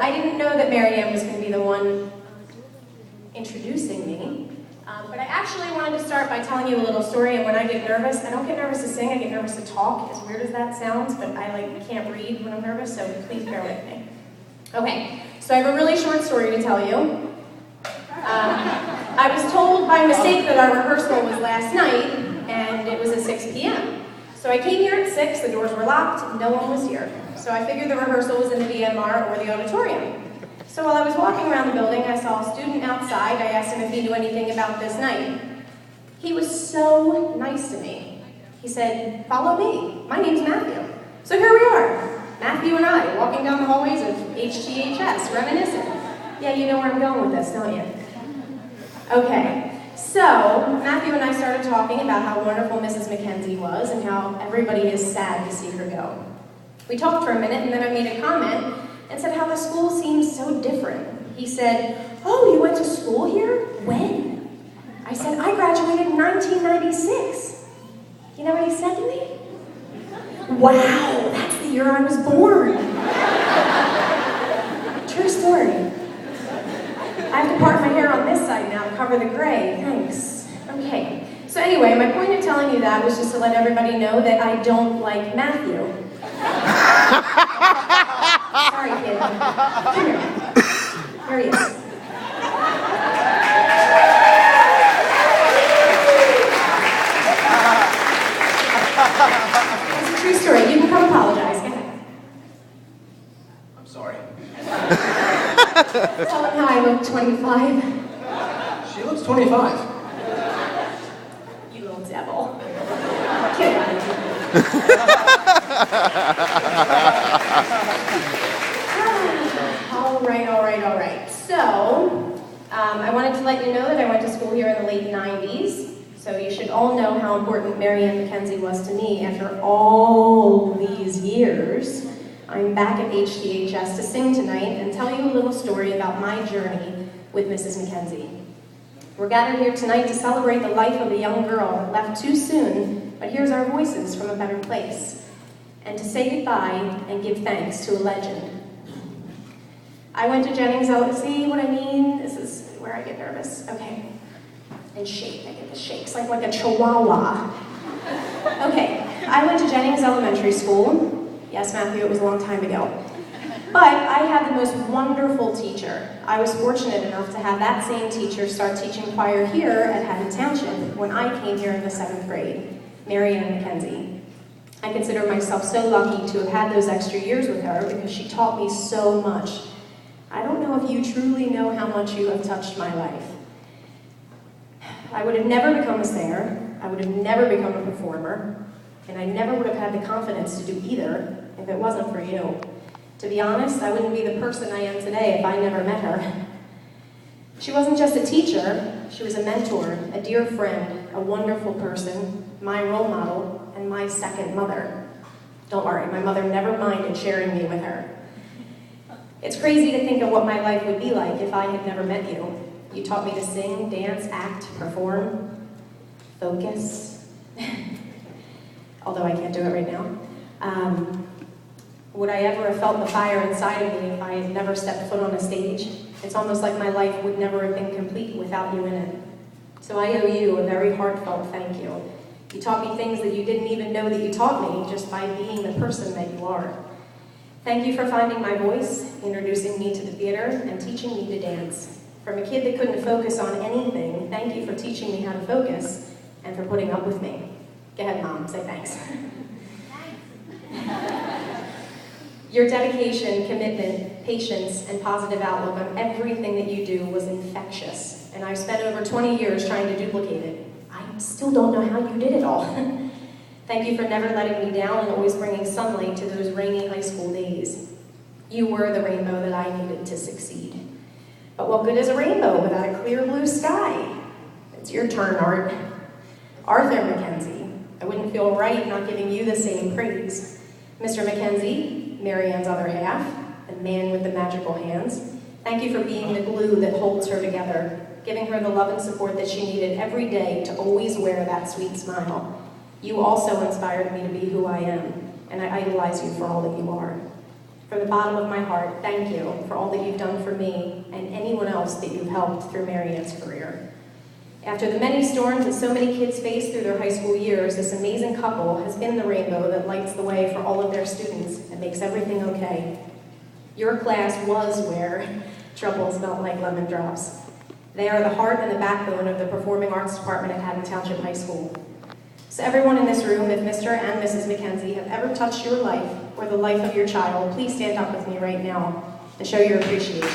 I didn't know that MaryAnne was going to be the one introducing me, but I actually wanted to start by telling you a little story. And when I get nervous, I don't get nervous to sing, I get nervous to talk, as weird as that sounds, but I can't read when I'm nervous, so please bear with me. Okay, so I have a really short story to tell you. I was told by mistake that our rehearsal was last night, and it was at 6 p.m. So I came here at 6, the doors were locked, no one was here. So I figured the rehearsal was in the VMR or the auditorium. So while I was walking around the building, I saw a student outside. I asked him if he knew anything about this night. He was so nice to me. He said, "Follow me. My name's Matthew." So here we are, Matthew and I, walking down the hallways of HTHS, reminiscent. Yeah, you know where I'm going with this, don't you? Okay, so Matthew and I started talking about how wonderful Mrs. McKenzie was and how everybody is sad to see her go. We talked for a minute, and then I made a comment and said how the school seems so different. He said, "Oh, you went to school here? When?" I said, "I graduated in 1996. You know what he said to me? "Wow, that's the year I was born." True story. I have to part my hair on this side now to cover the gray. Thanks. Okay. So anyway, my point of telling you that was just to let everybody know that I don't like Matthew. Sorry, kid. Come here. Here he is. It's a true story. You can come apologize. Go ahead. I'm sorry. Tell him how I look 25. She looks 25. You little devil. Get out of here. All right. So, I wanted to let you know that I went to school here in the late 90s. So you should all know how important MaryAnne McKenzie was to me. After all these years, I'm back at HTHS to sing tonight and tell you a little story about my journey with Mrs. McKenzie. We're gathered here tonight to celebrate the life of a young girl that left too soon, but hears our voices from a better place, and to say goodbye and give thanks to a legend. I went to Jennings, see what I mean? This is where I get nervous. Okay. And shake, I get the shakes, like a chihuahua. Okay, I went to Jennings Elementary School. Yes, Matthew, it was a long time ago. But I had the most wonderful teacher. I was fortunate enough to have that same teacher start teaching choir here at Haddon Township when I came here in the 7th grade, MaryAnne McKenzie. I consider myself so lucky to have had those extra years with her because she taught me so much. I don't know if you truly know how much you have touched my life. I would have never become a singer, I would have never become a performer, and I never would have had the confidence to do either if it wasn't for you. To be honest, I wouldn't be the person I am today if I never met her. She wasn't just a teacher, she was a mentor, a dear friend, a wonderful person, my role model, and my second mother. Don't worry, my mother never minded sharing me with her. It's crazy to think of what my life would be like if I had never met you. You taught me to sing, dance, act, perform, focus. Although I can't do it right now. Would I ever have felt the fire inside of me if I had never stepped foot on a stage? It's almost like my life would never have been complete without you in it. So I owe you a very heartfelt thank you. You taught me things that you didn't even know that you taught me just by being the person that you are. Thank you for finding my voice, introducing me to the theater, and teaching me to dance. From a kid that couldn't focus on anything, thank you for teaching me how to focus and for putting up with me. Go ahead, Mom, say thanks. Your dedication, commitment, patience, and positive outlook on everything that you do was infectious, and I've spent over 20 years trying to duplicate it. I still don't know how you did it all. Thank you for never letting me down and always bringing sunlight to those rainy high school days. You were the rainbow that I needed to succeed. But what good is a rainbow without a clear blue sky? It's your turn, Art. Arthur McKenzie. I wouldn't feel right not giving you the same praise. Mr. McKenzie, MaryAnne's other half, the man with the magical hands, thank you for being the glue that holds her together, giving her the love and support that she needed every day to always wear that sweet smile. You also inspired me to be who I am, and I idolize you for all that you are. From the bottom of my heart, thank you for all that you've done for me and anyone else that you've helped through MaryAnne's career. After the many storms that so many kids face through their high school years, this amazing couple has been the rainbow that lights the way for all of their students and makes everything okay. Your class was where trouble smelled like lemon drops. They are the heart and the backbone of the Performing Arts Department at Haddon Township High School. So everyone in this room, if Mr. and Mrs. McKenzie have ever touched your life or the life of your child, please stand up with me right now and show your appreciation.